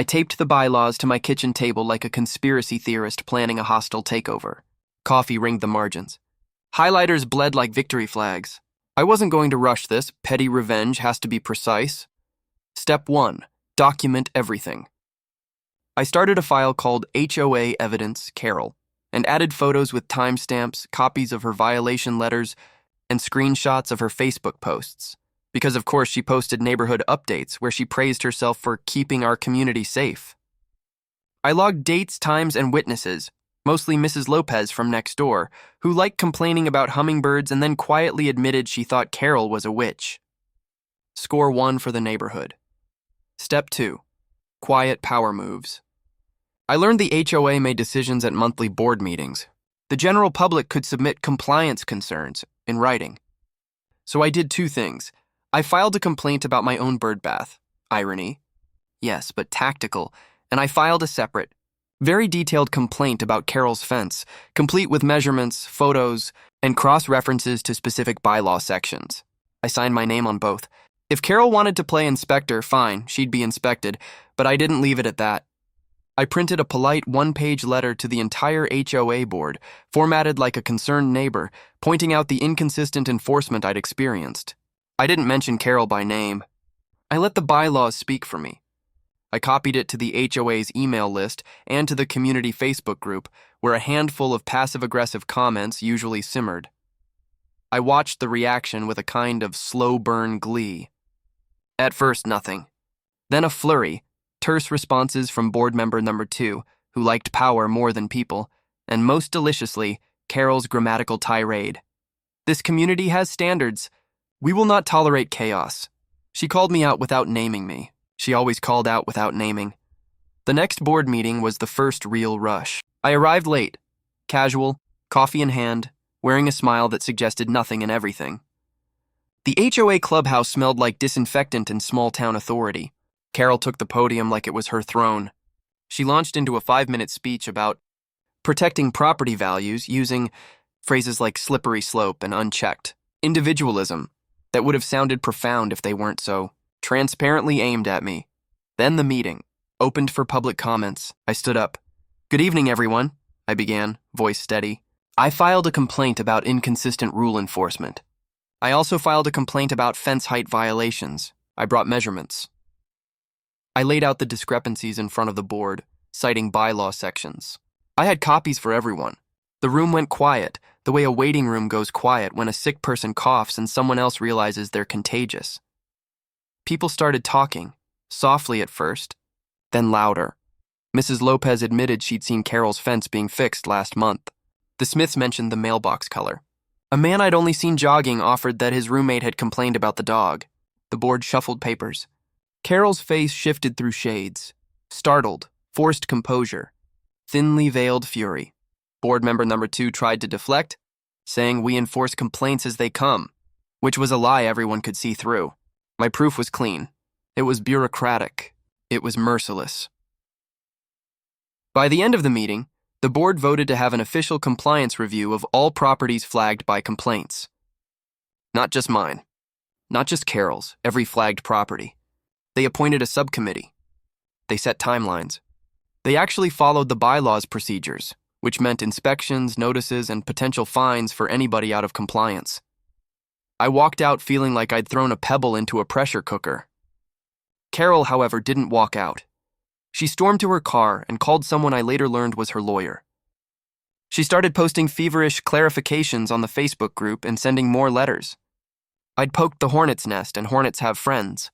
I taped the bylaws to my kitchen table like a conspiracy theorist planning a hostile takeover. Coffee ringed the margins. Highlighters bled like victory flags. I wasn't going to rush this. Petty revenge has to be precise. Step 1. Document everything. I started a file called HOA Evidence Carol and added photos with timestamps, copies of her violation letters, and screenshots of her Facebook posts. Because of course she posted neighborhood updates where she praised herself for keeping our community safe. I logged dates, times, and witnesses, mostly Mrs. Lopez from next door, who liked complaining about hummingbirds and then quietly admitted she thought Carol was a witch. Score 1 for the neighborhood. Step 2. Quiet power moves. I learned the HOA made decisions at monthly board meetings. The general public could submit compliance concerns in writing. So I did 2 things. I filed a complaint about my own bird bath. Irony. Yes, but tactical. And I filed a separate, very detailed complaint about Carol's fence, complete with measurements, photos, and cross-references to specific bylaw sections. I signed my name on both. If Carol wanted to play inspector, fine, she'd be inspected, but I didn't leave it at that. I printed a polite 1-page letter to the entire HOA board, formatted like a concerned neighbor, pointing out the inconsistent enforcement I'd experienced. I didn't mention Carol by name. I let the bylaws speak for me. I copied it to the HOA's email list and to the community Facebook group, where a handful of passive-aggressive comments usually simmered. I watched the reaction with a kind of slow-burn glee. At first, nothing. Then a flurry, terse responses from board member number 2, who liked power more than people, and most deliciously, Carol's grammatical tirade. This community has standards. We will not tolerate chaos. She called me out without naming me. She always called out without naming. The next board meeting was the first real rush. I arrived late, casual, coffee in hand, wearing a smile that suggested nothing and everything. The HOA clubhouse smelled like disinfectant and small-town authority. Carol took the podium like it was her throne. She launched into a 5-minute speech about protecting property values using phrases like slippery slope and unchecked, individualism, that would have sounded profound if they weren't so transparently aimed at me. Then the meeting opened for public comments. I stood up. Good evening, everyone, I began, voice steady. I filed a complaint about inconsistent rule enforcement. I also filed a complaint about fence height violations. I brought measurements. I laid out the discrepancies in front of the board, citing bylaw sections. I had copies for everyone. The room went quiet, the way a waiting room goes quiet when a sick person coughs and someone else realizes they're contagious. People started talking, softly at first, then louder. Mrs. Lopez admitted she'd seen Carol's fence being fixed last month. The Smiths mentioned the mailbox color. A man I'd only seen jogging offered that his roommate had complained about the dog. The board shuffled papers. Carol's face shifted through shades. Startled, forced composure, thinly veiled fury. Board member number 2 tried to deflect, saying we enforce complaints as they come, which was a lie everyone could see through. My proof was clean. It was bureaucratic. It was merciless. By the end of the meeting, the board voted to have an official compliance review of all properties flagged by complaints. Not just mine. Not just Carol's, every flagged property. They appointed a subcommittee. They set timelines. They actually followed the bylaws procedures, which meant inspections, notices, and potential fines for anybody out of compliance. I walked out feeling like I'd thrown a pebble into a pressure cooker. Carol, however, didn't walk out. She stormed to her car and called someone I later learned was her lawyer. She started posting feverish clarifications on the Facebook group and sending more letters. I'd poked the hornet's nest, and hornets have friends.